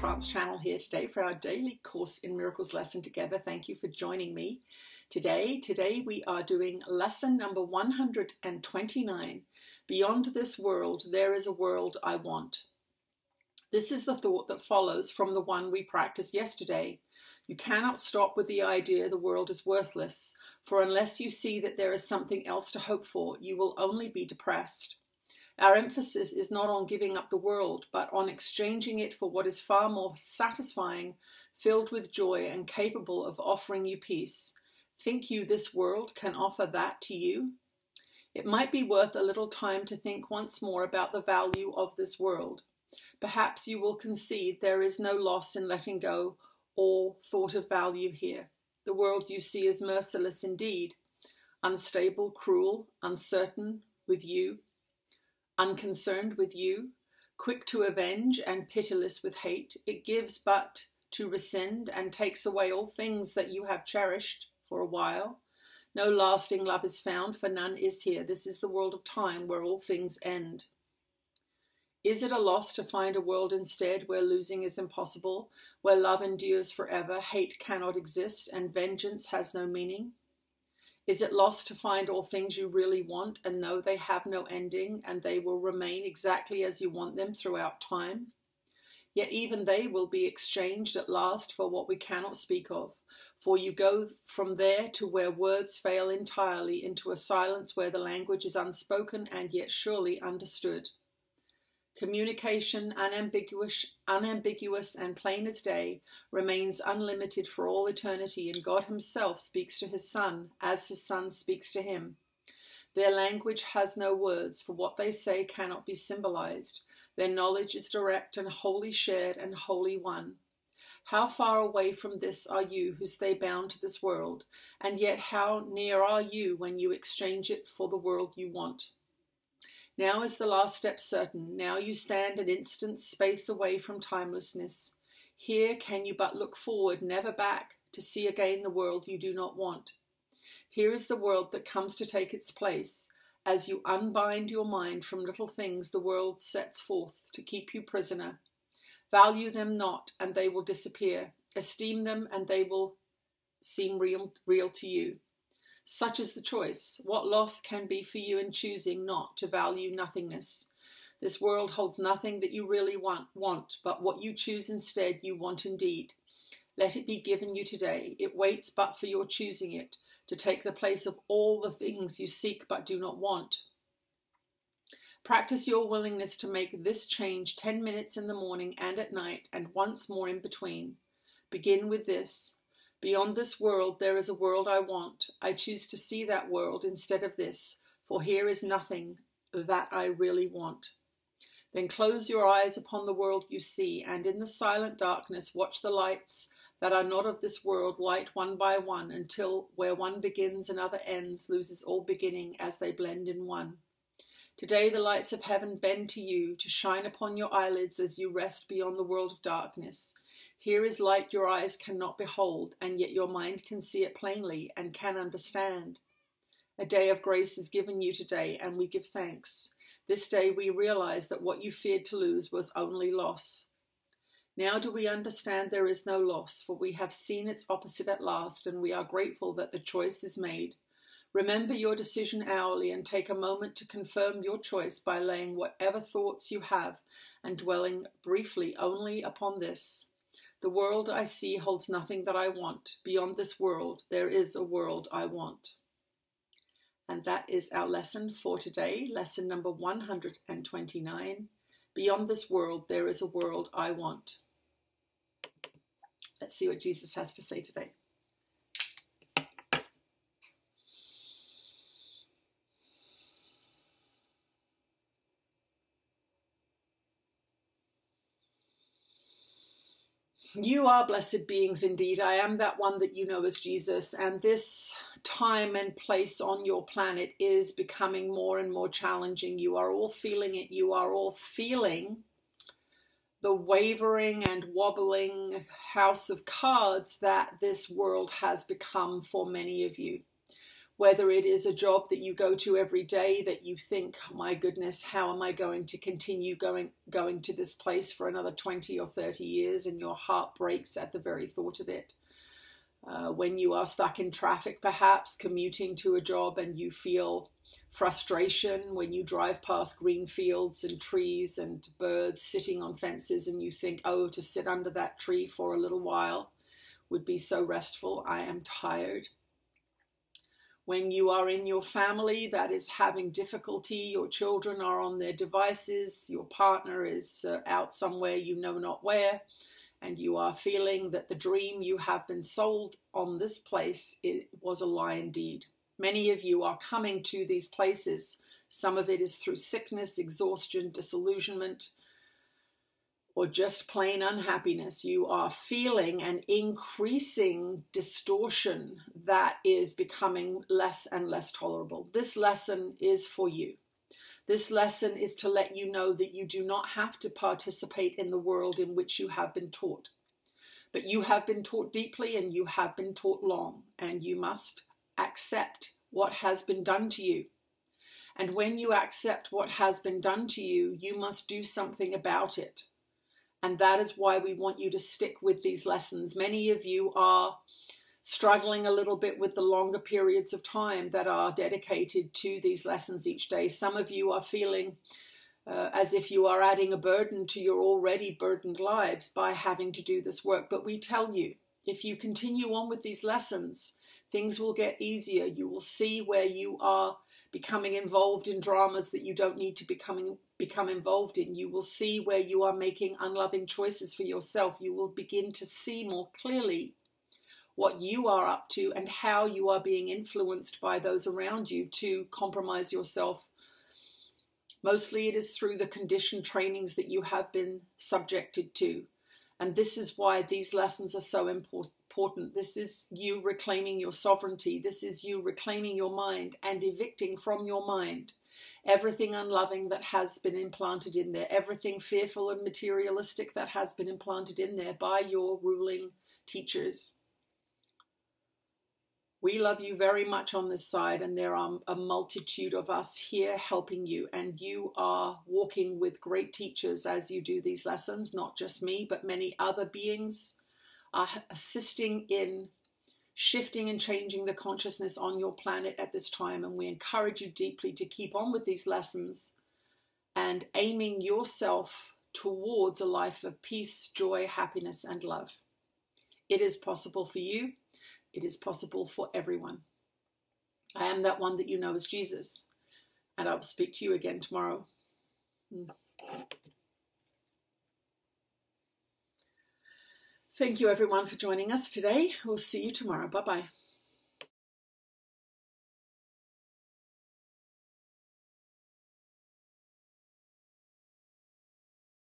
Trance channel here today for our daily Course in Miracles lesson together. Thank you for joining me today. Today we are doing lesson number 129. Beyond this world, there is a world I want. This is the thought that follows from the one we practiced yesterday. You cannot stop with the idea the world is worthless, for unless you see that there is something else to hope for, you will only be depressed. Our emphasis is not on giving up the world, but on exchanging it for what is far more satisfying, filled with joy, and capable of offering you peace. Think you this world can offer that to you? It might be worth a little time to think once more about the value of this world. Perhaps you will concede there is no loss in letting go all thought of value here. The world you see is merciless indeed, unstable, cruel, uncertain with you, unconcerned with you, quick to avenge and pitiless with hate. It gives but to rescind and takes away all things that you have cherished for a while. No lasting love is found, for none is here. This is the world of time where all things end. Is it a loss to find a world instead where losing is impossible, where love endures forever, hate cannot exist, and vengeance has no meaning? Is it lost to find all things you really want and know they have no ending and they will remain exactly as you want them throughout time? Yet even they will be exchanged at last for what we cannot speak of, for you go from there to where words fail entirely, into a silence where the language is unspoken and yet surely understood. Communication, unambiguous and plain as day, remains unlimited for all eternity, and God himself speaks to his Son as his Son speaks to him. Their language has no words, for what they say cannot be symbolized. Their knowledge is direct and wholly shared and wholly one. How far away from this are you who stay bound to this world, and yet how near are you when you exchange it for the world you want? Now is the last step certain. Now you stand an instant's space away from timelessness. Here can you but look forward, never back, to see again the world you do not want. Here is the world that comes to take its place. As you unbind your mind from little things the world sets forth to keep you prisoner. Value them not, and they will disappear. Esteem them, and they will seem real to you. Such is the choice. What loss can be for you in choosing not to value nothingness? This world holds nothing that you really want, but what you choose instead you want indeed. Let it be given you today. It waits but for your choosing it, to take the place of all the things you seek but do not want. Practice your willingness to make this change 10 minutes in the morning and at night, and once more in between. Begin with this. Beyond this world, there is a world I want. I choose to see that world instead of this, for here is nothing that I really want. Then close your eyes upon the world you see, and in the silent darkness watch the lights that are not of this world light one by one, until where one begins another ends, loses all beginning as they blend in one. Today the lights of heaven bend to you, to shine upon your eyelids as you rest beyond the world of darkness. Here is light your eyes cannot behold, and yet your mind can see it plainly and can understand. A day of grace is given you today, and we give thanks. This day we realize that what you feared to lose was only loss. Now do we understand there is no loss, for we have seen its opposite at last, and we are grateful that the choice is made. Remember your decision hourly, and take a moment to confirm your choice by laying whatever thoughts you have and dwelling briefly only upon this. The world I see holds nothing that I want. Beyond this world, there is a world I want. And that is our lesson for today, lesson number 129. Beyond this world, there is a world I want. Let's see what Jesus has to say today. You are blessed beings indeed. I am that one that you know as Jesus, and this time and place on your planet is becoming more and more challenging. You are all feeling it. You are all feeling the wavering and wobbling house of cards that this world has become for many of you. whether it is a job that you go to every day that you think, my goodness, how am I going to continue going to this place for another 20 or 30 years, and your heart breaks at the very thought of it. When you are stuck in traffic, perhaps commuting to a job, and you feel frustration when you drive past green fields and trees and birds sitting on fences, and you think, oh, to sit under that tree for a little while would be so restful. I am tired. When you are in your family that is having difficulty, your children are on their devices, your partner is out somewhere you know not where, and you are feeling that the dream you have been sold on this place, it was a lie indeed. Many of you are coming to these places. Some of it is through sickness, exhaustion, disillusionment, or just plain unhappiness. You are feeling an increasing distortion that is becoming less and less tolerable. This lesson is for you. This lesson is to let you know that you do not have to participate in the world in which you have been taught. But you have been taught deeply, and you have been taught long, and you must accept what has been done to you. And when you accept what has been done to you, you must do something about it. And that is why we want you to stick with these lessons. Many of you are struggling a little bit with the longer periods of time that are dedicated to these lessons each day. Some of you are feeling as if you are adding a burden to your already burdened lives by having to do this work. But we tell you, if you continue on with these lessons, things will get easier. You will see where you are becoming involved in dramas that you don't need to become involved in. You will see where you are making unloving choices for yourself. You will begin to see more clearly what you are up to and how you are being influenced by those around you to compromise yourself. Mostly it is through the conditioned trainings that you have been subjected to. And this is why these lessons are so important. This is you reclaiming your sovereignty. This is you reclaiming your mind and evicting from your mind everything unloving that has been implanted in there, everything fearful and materialistic that has been implanted in there by your ruling teachers. We love you very much on this side, and there are a multitude of us here helping you, and you are walking with great teachers as you do these lessons, not just me, but many other beings are assisting in shifting and changing the consciousness on your planet at this time. And we encourage you deeply to keep on with these lessons and aiming yourself towards a life of peace, joy, happiness, and love. It is possible for you. It is possible for everyone. I am that one that you know as Jesus, and I'll speak to you again tomorrow. Thank you everyone for joining us today. We'll see you tomorrow. Bye-bye.